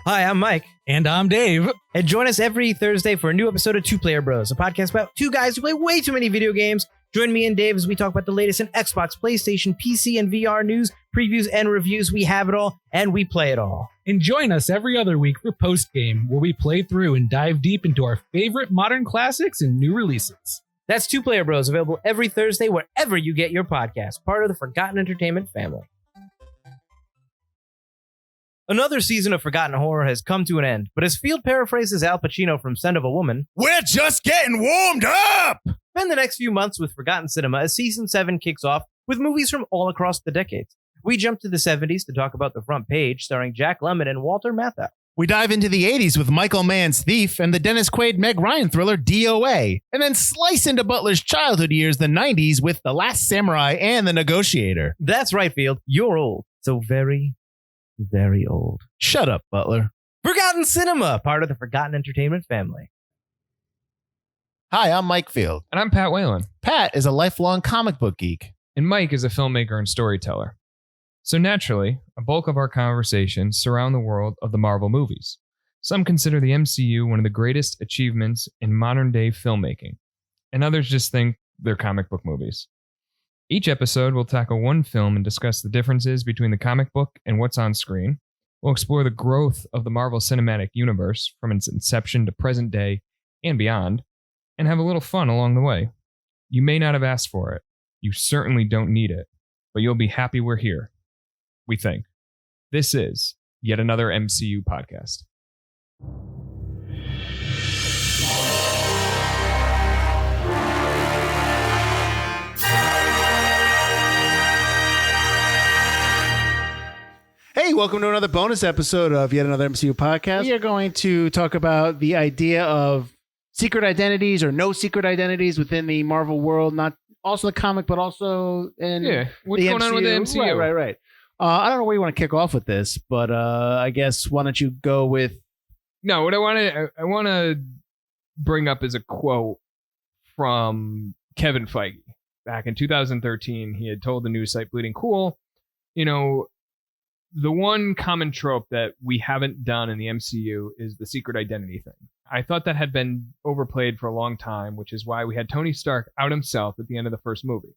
Hi, I'm Mike. And I'm Dave. And join us every Thursday for a new episode of Two Player Bros, a podcast about two guys who play way too many video games. Join me and Dave as we talk about the latest in Xbox, PlayStation, PC, and VR news, previews, and reviews. We have it all, and we play it all. And join us every other week for Post Game, where we play through and dive deep into our favorite modern classics and new releases. That's Two Player Bros, available every Thursday wherever you get your podcast, part of the Forgotten Entertainment family. Another season of Forgotten Horror has come to an end, but as Field paraphrases Al Pacino from Scent of a Woman, we're just getting warmed up! Spend the next few months with Forgotten Cinema as Season 7 kicks off with movies from all across the decades. We jump to the 70s to talk about The Front Page, starring Jack Lemmon and Walter Matthau. We dive into the 80s with Michael Mann's Thief and the Dennis Quaid Meg Ryan thriller DOA, and then slice into Butler's childhood years, the 90s, with The Last Samurai and The Negotiator. That's right, Field. You're old. So very, very old. Shut up, Butler. Forgotten Cinema, part of the Forgotten Entertainment family. Hi, I'm Mike Field. And I'm Pat Whalen. Pat is a lifelong comic book geek. And Mike is a filmmaker and storyteller. So naturally, a bulk of our conversations surround the world of the Marvel movies. Some consider the MCU one of the greatest achievements in modern-day filmmaking, and others just think they're comic book movies. Each episode will tackle one film and discuss the differences between the comic book and what's on screen. We'll explore the growth of the Marvel Cinematic Universe from its inception to present day and beyond, and have a little fun along the way. You may not have asked for it. You certainly don't need it, but you'll be happy we're here. We think. This is yet another MCU podcast. Hey, welcome to another bonus episode of yet another MCU podcast. We are going to talk about the idea of secret identities or no secret identities within the Marvel world, not also the comic, but also in what's the going MCU. on with the MCU? Right. I don't know where you want to kick off with this, but I guess why don't you go with... No, what I want to bring up is a quote from Kevin Feige. Back in 2013, he had told the news site Bleeding Cool, the one common trope that we haven't done in the MCU is the secret identity thing. I thought that had been overplayed for a long time, which is why we had Tony Stark out himself at the end of the first movie.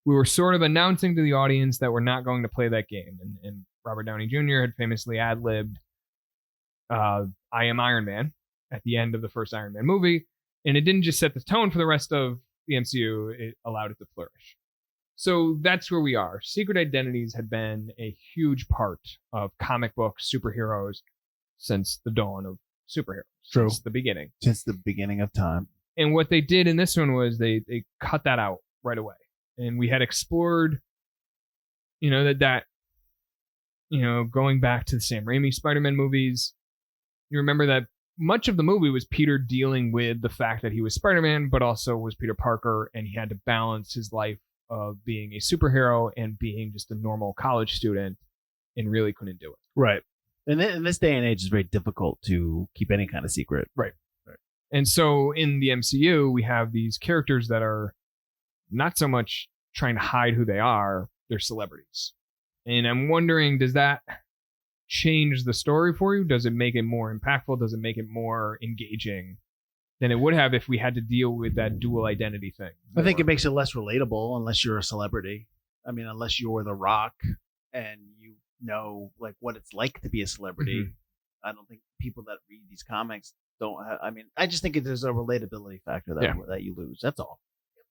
We were sort of announcing to the audience that we're not going to play that game. And Robert Downey Jr. had famously ad-libbed I am Iron Man at the end of the first Iron Man movie. And it didn't just set the tone for the rest of the MCU, it allowed it to flourish. So that's where we are. Secret identities had been a huge part of comic book superheroes since the dawn of superheroes. True. Since the beginning. Since the beginning of time. And what they did in this one was they cut that out right away. And we had explored, that going back to the Sam Raimi Spider-Man movies, you remember that much of the movie was Peter dealing with the fact that he was Spider-Man, but also was Peter Parker, and he had to balance his life of being a superhero and being just a normal college student, and really couldn't do it. Right. And in this day and age, it's very difficult to keep any kind of secret. Right. And so in the MCU, we have these characters that are not so much trying to hide who they are, they're celebrities. And I'm wondering, does that change the story for you? Does it make it more impactful? Does it make it more engaging than it would have if we had to deal with that dual identity thing? I think it makes it less relatable unless you're a celebrity. I mean, unless you're The Rock and you know like what it's like to be a celebrity. Mm-hmm. I don't think people that read these comics don't have, I just think there's a relatability factor that you lose. That's all.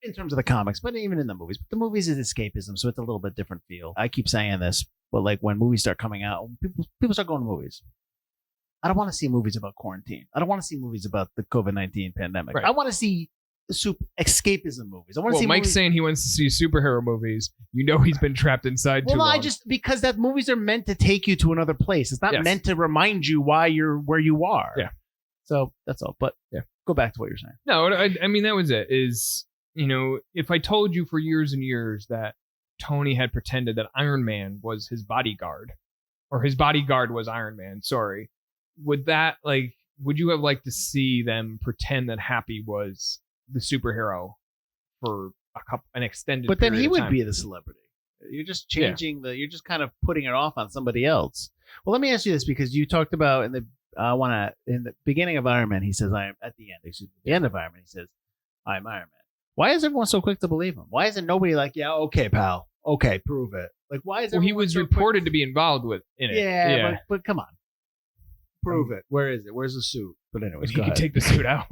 In terms of the comics, but even in the movies. But the movies is escapism, so it's a little bit different feel. I keep saying this, but like when movies start coming out, people start going to movies. I don't want to see movies about quarantine. I don't want to see movies about the COVID-19 pandemic. Right. I want to see escapism movies. I want to see Mike's movies... saying he wants to see superhero movies. He's been trapped inside too long. Because that movies are meant to take you to another place. It's not meant to remind you why you're where you are. Yeah. So that's all. But go back to what you're saying. No, that was it. If I told you for years and years that Tony had pretended that Iron Man was his bodyguard, or his bodyguard was Iron Man, would you have liked to see them pretend that Happy was the superhero for an extended period of time? But then he would be the celebrity. You're just changing you're just kind of putting it off on somebody else. Well, let me ask you this, because you talked about in the beginning of Iron Man, he says, "I am," at the end. Excuse me, the end of Iron Man, he says, "I'm Iron Man." Why is everyone so quick to believe him? Why isn't nobody like, "Yeah, okay, pal, okay, prove it"? Like, why is Well, he everyone was so reported quick? to be involved in it. Yeah. But come on, prove it. Where is it? Where's the suit? But anyways, He go could ahead. take the suit out.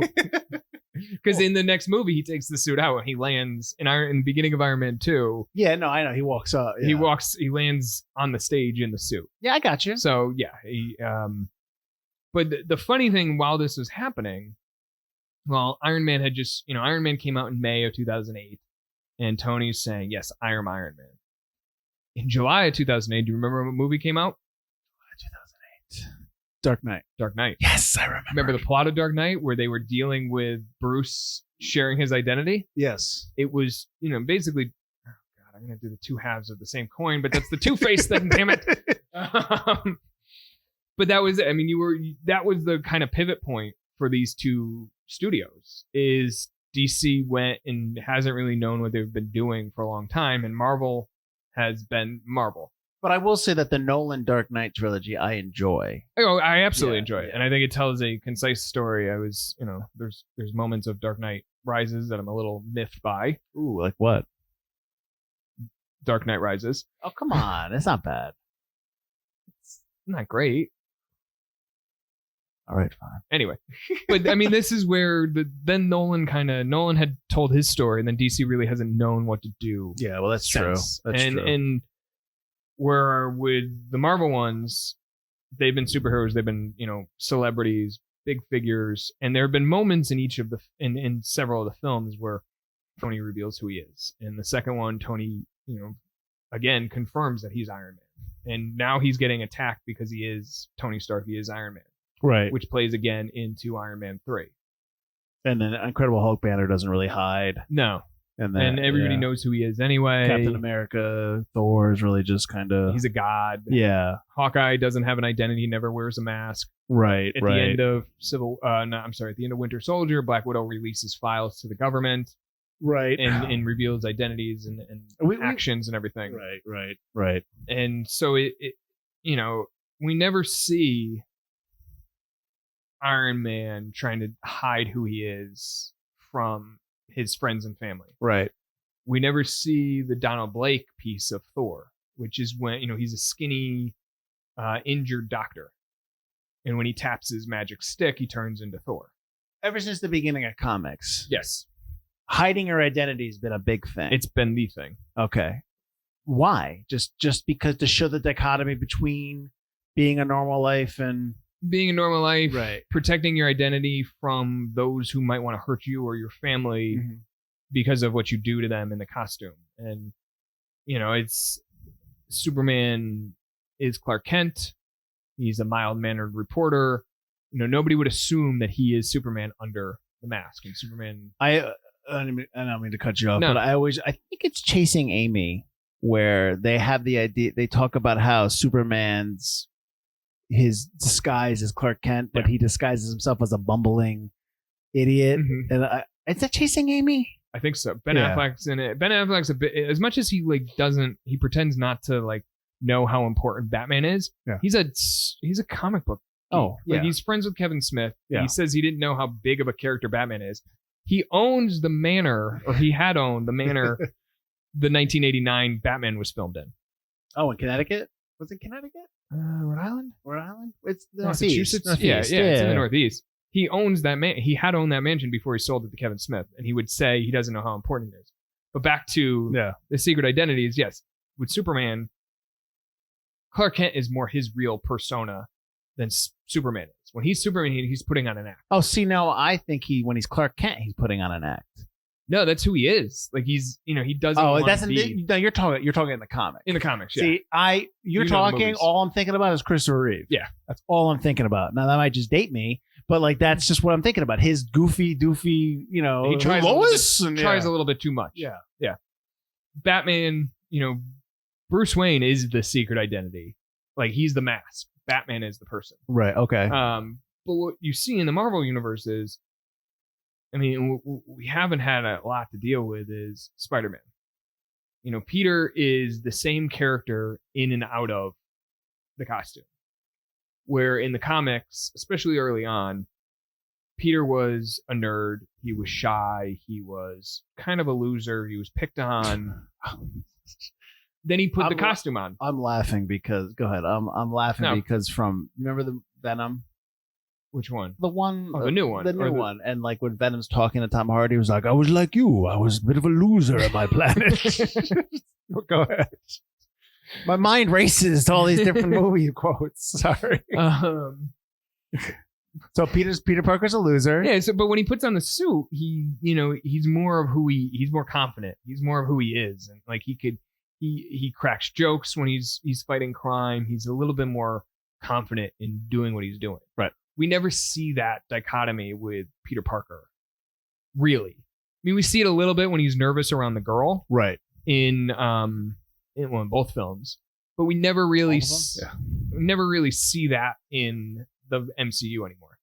Because in the next movie, he takes the suit out and he lands in the beginning of Iron Man 2. Yeah, no, I know. He walks up. Yeah. He lands on the stage in the suit. Yeah, I got you. So yeah, but the funny thing while this was happening, well, Iron Man came out in May of 2008, and Tony's saying, "Yes, I am Iron Man." In July of 2008, do you remember what movie came out? 2008. Dark Knight. Dark Knight. Yes, I remember. Remember the plot of Dark Knight where they were dealing with Bruce sharing his identity? Yes. It was, basically, oh God, I'm going to do the two halves of the same coin, but that's the Two-Face thing, damn it. But that was it. I mean, that was the kind of pivot point for these two studios, is DC went and hasn't really known what they've been doing for a long time, and Marvel has been Marvel. But I will say that the Nolan Dark Knight trilogy I enjoy. Oh, I absolutely enjoy it. Yeah. And I think it tells a concise story. I was, there's moments of Dark Knight Rises that I'm a little miffed by. Ooh, like what? Dark Knight Rises. Oh, come on. It's not bad. It's not great. All right, fine. Anyway, but I mean, this is where then Nolan had told his story, and then DC really hasn't known what to do. Yeah, well, that's since. true. That's true. And where with the Marvel ones, they've been superheroes, they've been, celebrities, big figures, and there have been moments in each of in several of the films where Tony reveals who he is. In the second one, Tony, again confirms that he's Iron Man, and now he's getting attacked because he is Tony Stark. He is Iron Man. Right. Which plays again into Iron Man 3. And then Incredible Hulk banner doesn't really hide. No. And then And everybody knows who he is anyway. Captain America, Thor is really just kind of... He's a god. Yeah. Hawkeye doesn't have an identity. He never wears a mask. Right, At the end of at the end of Winter Soldier, Black Widow releases files to the government. Right. And reveals identities and actions and everything. Right. And so we never see Iron Man trying to hide who he is from his friends and family. Right. We never see the Donald Blake piece of Thor, which is when, he's a skinny, injured doctor. And when he taps his magic stick, he turns into Thor. Ever since the beginning of comics. Yes. Hiding your identity has been a big thing. It's been the thing. Okay. Why? Just because to show the dichotomy between being a normal life and... Being a normal life, right. Protecting your identity from those who might want to hurt you or your family because of what you do to them in the costume. And, it's Superman is Clark Kent. He's a mild-mannered reporter. Nobody would assume that he is Superman under the mask. And Superman... I don't mean to cut you off, No. but I think it's Chasing Amy, where they have the idea, they talk about how Superman's... his disguise is Clark Kent, but he disguises himself as a bumbling idiot. Mhm. And is that Chasing Amy? I think so. Ben Yeah. Affleck's in it. Ben Affleck's a bit, as much as he he pretends not to know how important Batman is. Yeah. He's a comic book. Oh, geek. yeah. He's friends with Kevin Smith. Yeah. He says he didn't know how big of a character Batman is. He owns the manor, or he had owned the manor the 1989 Batman was filmed in. Oh, in Connecticut? Was it Connecticut? Rhode Island? Rhode Island? It's the Massachusetts? Northeast. Yeah, it's in the Northeast. He owns that he had owned that mansion before he sold it to Kevin Smith, and he would say he doesn't know how important it is. But back to the secret identities, yes. With Superman, Clark Kent is more his real persona than Superman is. When he's Superman, he's putting on an act. Oh, see, no, I think when he's Clark Kent, he's putting on an act. No, that's who he is. He's, he doesn't. Oh, want that's to be no. You're talking in the comic. in the comics. Yeah. See, you're You know the talking. movies. All I'm thinking about is Christopher Reeve. Yeah. That's all I'm thinking about. Now that might just date me, but that's just what I'm thinking about. His goofy, doofy, he tries Lois a little bit too much. Yeah. Batman, Bruce Wayne is the secret identity. He's the mask. Batman is the person. Right. Okay. But what you see in the Marvel universe is, we haven't had a lot to deal with is Spider-Man. Peter is the same character in and out of the costume. Where in the comics, especially early on, Peter was a nerd. He was shy. He was kind of a loser. He was picked on. Then he put the costume on. I'm laughing because go ahead. I'm laughing because from remember the Venom. Which one? The one, the new one. The new one. And like when Venom's talking to Tom Hardy, he was like, I was like you. I was a bit of a loser at my planet. Go ahead. My mind races to all these different movie quotes. Sorry. So Peter Parker's a loser. Yeah. So, but when he puts on the suit, he's more of he's more confident. He's more of who he is. And like he cracks jokes when he's fighting crime. He's a little bit more confident in doing what he's doing. Right. We never see that dichotomy with Peter Parker, really. I mean, we see it a little bit when he's nervous around the girl, right? In both films, but we never really, never really see that in the MCU anymore.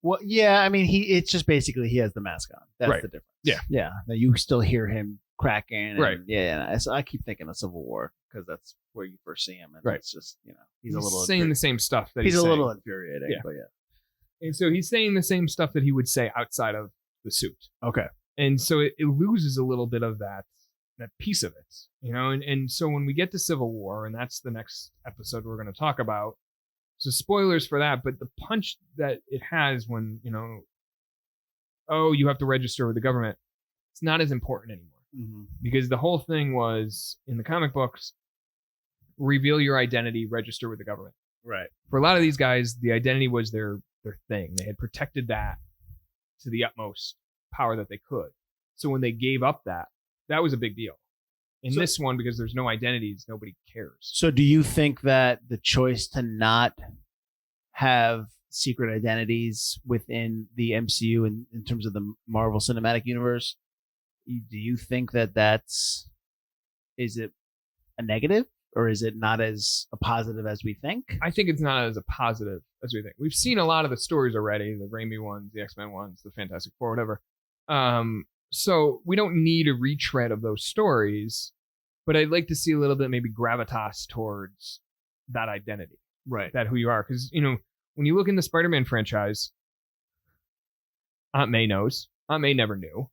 Well, yeah, I mean, it's just basically he has the mask on. That's right. The difference. Yeah. Now you still hear him cracking, and, right? Yeah. So I keep thinking of Civil War because that's where you first see him, and right. It's just he's a little saying the same stuff that he's a saying. little infuriating. Yeah. But yeah. And so he's saying the same stuff that he would say outside of the suit. Okay. And so it loses a little bit of that piece of it, and so when we get to Civil War, and that's the next episode we're going to talk about, so spoilers for that, but the punch that it has when, you have to register with the government, it's not as important anymore. Mm-hmm. Because the whole thing was, in the comic books, reveal your identity, register with the government. Right. For a lot of these guys, the identity was their thing. They had protected that to the utmost power that they could. So when they gave up that was a big deal. In this one, because there's no identities, nobody cares. So do you think that the choice to not have secret identities within the MCU in terms of the Marvel Cinematic Universe, do you think is it a negative, or is it not as a positive as we think? I think it's not as a positive as we think. We've seen a lot of the stories already, the Raimi ones, the X-Men ones, the Fantastic Four, whatever. So we don't need a retread of those stories, but I'd like to see a little bit maybe gravitas towards that identity, right? That who you are. Because, when you look in the Spider-Man franchise, Aunt May knows. Aunt May never knew.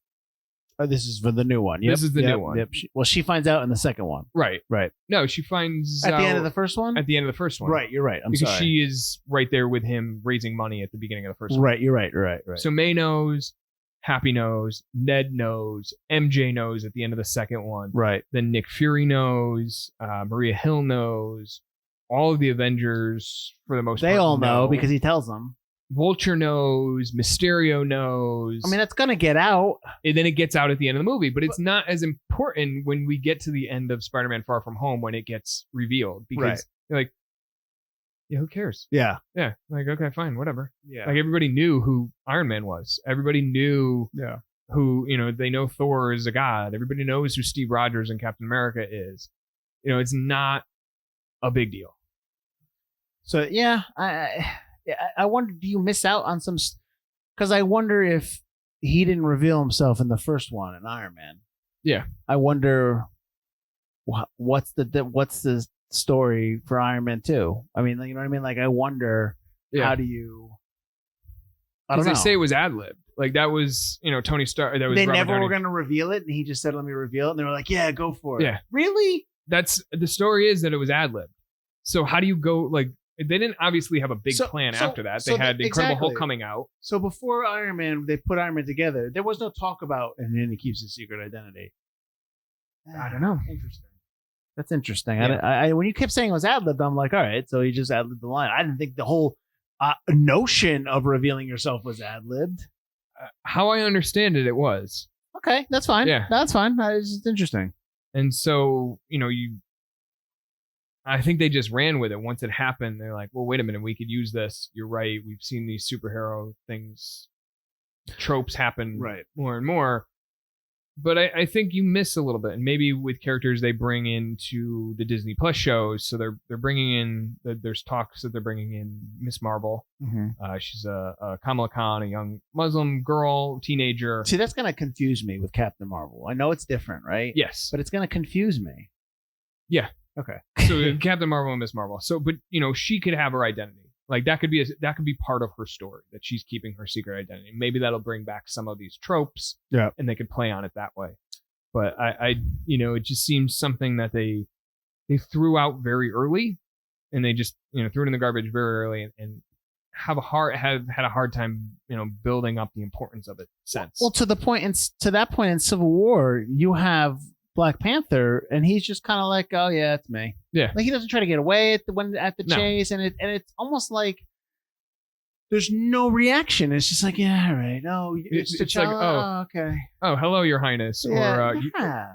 Oh, this is for the new one. Yep, this is the new one. Yep. She finds out in the second one. Right. Right. No, she finds at out the end of the first one? At the end of the first one. Right, you're right. Because she is right there with him raising money at the beginning of the first one. Right, you're right. So May knows, Happy knows, Ned knows, MJ knows at the end of the second one. Right. Then Nick Fury knows, Maria Hill knows, all of the Avengers, for the most part, they all know because he tells them. Vulture knows, Mysterio knows. I mean, that's going to get out. And then it gets out at the end of the movie, but it's not as important when we get to the end of Spider-Man Far From Home when it gets revealed, because you're like, yeah, who cares? Yeah. Like, okay, fine, whatever. Yeah. Like, everybody knew who Iron Man was. Everybody knew who, they know Thor is a god. Everybody knows who Steve Rogers and Captain America is. It's not a big deal. So, yeah, I wonder, do you miss out on some? Because I wonder if he didn't reveal himself in the first one in Iron Man. Yeah. I wonder what's the story for Iron Man 2. I mean, you know what I mean? Like, I wonder how do you? I don't know. They say it was ad-libbed. Like, that was, Tony Stark. That was they Robert never Downey. were going to reveal it, and he just said, "Let me reveal it." And they were like, "Yeah, go for it." Yeah. Really? That's the story, is that it was ad-libbed. So how do you go, like? They didn't obviously have a big plan after that. They had Incredible Hulk coming out. So before Iron Man, they put Iron Man together. There was no talk about, and then he keeps his secret identity. I don't know. Interesting. That's interesting. Yeah. I when you kept saying it was ad-libbed, I'm like, all right, so he just ad-libbed the line. I didn't think the whole notion of revealing yourself was ad-libbed. How I understand it, it was. Okay, that's fine. Yeah. That's fine. It's just interesting. And so, I think they just ran with it. Once it happened, they're like, well, wait a minute, we could use this. You're right. We've seen these superhero things, tropes happen more and more. But I think you miss a little bit. And maybe with characters they bring into the Disney Plus shows. So they're bringing in, there's talks that they're bringing in Miss Marvel. Mm-hmm. She's a Kamala Khan, a young Muslim girl, teenager. See, that's going to confuse me with Captain Marvel. I know it's different, right? Yes. But it's going to confuse me. Yeah. Okay. So Captain Marvel and Miss Marvel. So, but she could have her identity. Like that could be part of her story, that she's keeping her secret identity. Maybe that'll bring back some of these tropes, and they could play on it that way. But I it just seems something that they threw out very early, and they just threw it in the garbage very early, and have had a hard time building up the importance of it since. Well, to that point in Civil War, you have Black Panther, and he's just kind of like, oh yeah, it's me. Yeah, like he doesn't try to get away at the chase, and it's almost like there's no reaction. It's just like, yeah, all right. Oh, it's like, oh, okay. Oh, hello, Your Highness, or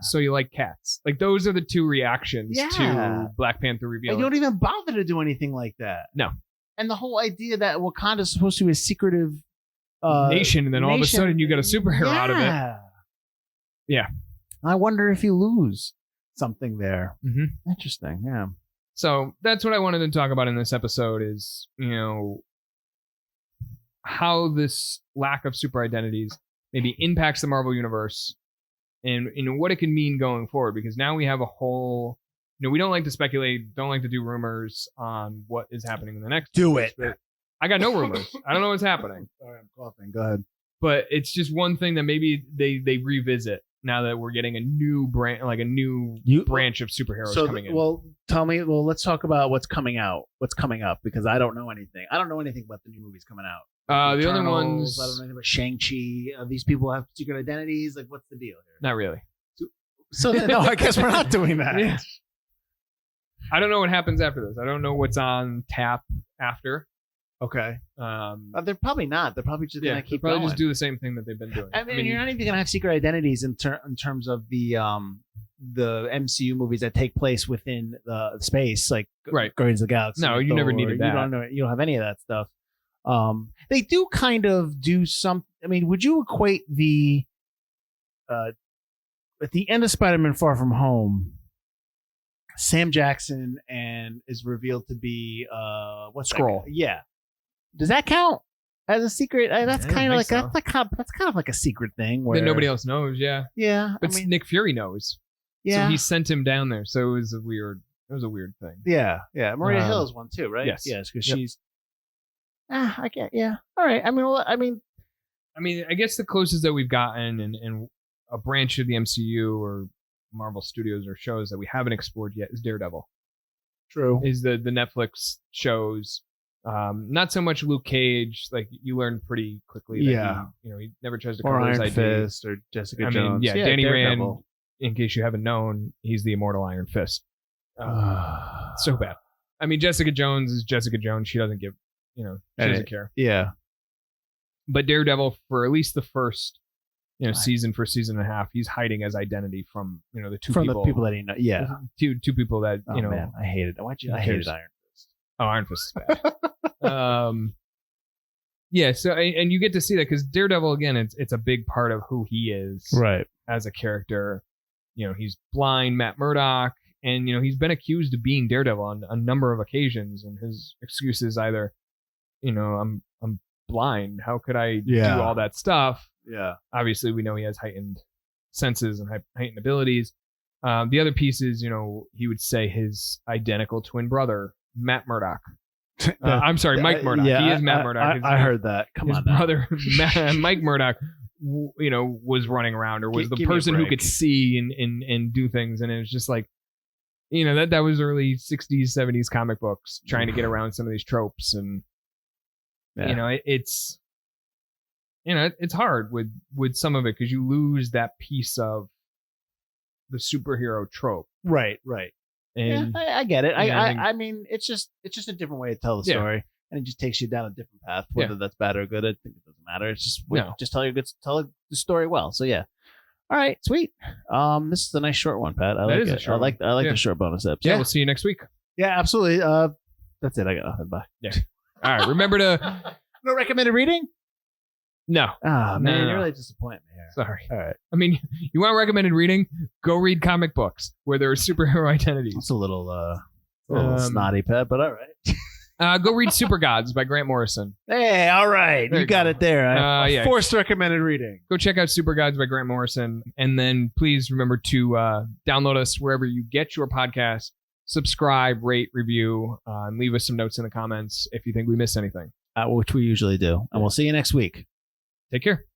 so you like cats? Like those are the two reactions to Black Panther reveal. And you don't even bother to do anything like that. No. And the whole idea that Wakanda is supposed to be a secretive nation, and then all of a sudden you get a superhero out of it. Yeah. I wonder if you lose something there. Mm-hmm. Interesting. Yeah. So that's what I wanted to talk about in this episode is, how this lack of super identities maybe impacts the Marvel Universe and what it can mean going forward. Because now we have a whole, we don't like to speculate, don't like to do rumors on what is happening in the next. Do it. I got no rumors. I don't know what's happening. Sorry, I'm coughing. Go ahead. But it's just one thing that maybe they revisit now that we're getting a new branch, like a new branch of superheroes coming in. Well, tell me. Well, let's talk about what's coming out, what's coming up, because I don't know anything. I don't know anything about the new movies coming out. The other ones, I don't know anything about Shang-Chi. These people have secret identities. Like, what's the deal here? Not really. So no, I guess we're not doing that. Yeah. I don't know what happens after this. I don't know what's on tap after. Okay. They're probably not. They're probably just gonna keep going. Just do the same thing that they've been doing. I mean you're not even gonna have secret identities in terms of the MCU movies that take place within the space, like Guardians of the Galaxy. No, you never needed that. You don't have any of that stuff. They do kind of do some. I mean, would you equate the at the end of Spider-Man: Far From Home, Sam Jackson is revealed to be what's Skrull? Yeah. Does that count as a secret? That's kind of like that's kind of like a secret thing where that nobody else knows. Yeah. Yeah. But Nick Fury knows. Yeah. So he sent him down there. So it was a weird thing. Yeah. Yeah. Maria Hill is one too, right? Yes. Yes, because she's. I get. Yeah. All right. I mean, I guess the closest that we've gotten in a branch of the MCU or Marvel Studios or shows that we haven't explored yet is Daredevil. True. Is the Netflix shows. Not so much Luke Cage. Like you learn pretty quickly that he never tries to cover his Iron ID. Fist or Jessica Jones. Danny Rand. Daredevil. In case you haven't known, he's the immortal Iron Fist. So bad. I mean, Jessica Jones is Jessica Jones. She doesn't give, she doesn't care. Yeah. But Daredevil, for at least the first, season and a half, he's hiding his identity from, the two people. The people that he knows. Yeah. Two people that, man, I hate it. I hated Iron Fist. Oh, Iron Fist is bad. Yeah. So, and you get to see that because Daredevil, again, it's a big part of who he is, right, as a character. He's blind, Matt Murdock, and he's been accused of being Daredevil on a number of occasions, and his excuse is either, I'm blind. How could I do all that stuff? Yeah. Obviously, we know he has heightened senses and heightened abilities. The other piece is, he would say his identical twin brother, Matt Murdock. I'm sorry, Mike Murdock. Yeah, he is Matt Murdock. I heard that. Come on, his brother, Mike Murdock, was running around or was the person who could see and do things, and it was just like, that was early 60s, 70s comic books trying to get around some of these tropes, and it's hard with some of it because you lose that piece of the superhero trope. Right. And I get it. I mean, it's just a different way to tell the story, and it just takes you down a different path. Whether that's bad or good, I think it doesn't matter. It's just just tell the story well. So yeah. All right, sweet. This is a nice short one, Pat. I like it. I like the short bonus episode. Yeah, we'll see you next week. Yeah, absolutely. That's it. I got nothing. Bye. Yeah. All right. Remember to no recommended reading. No. Ah, man, you're really disappointing me here. Sorry. All right. I mean, you want recommended reading? Go read comic books where there are superhero identities. It's a little snotty, Pat, but all right. Go read Super Gods by Grant Morrison. Hey, all right. You got it there. Forced recommended reading. Go check out Super Gods by Grant Morrison. And then please remember to download us wherever you get your podcast. subscribe, rate, review, and leave us some notes in the comments if you think we missed anything. Which we usually do. And we'll see you next week. Take care.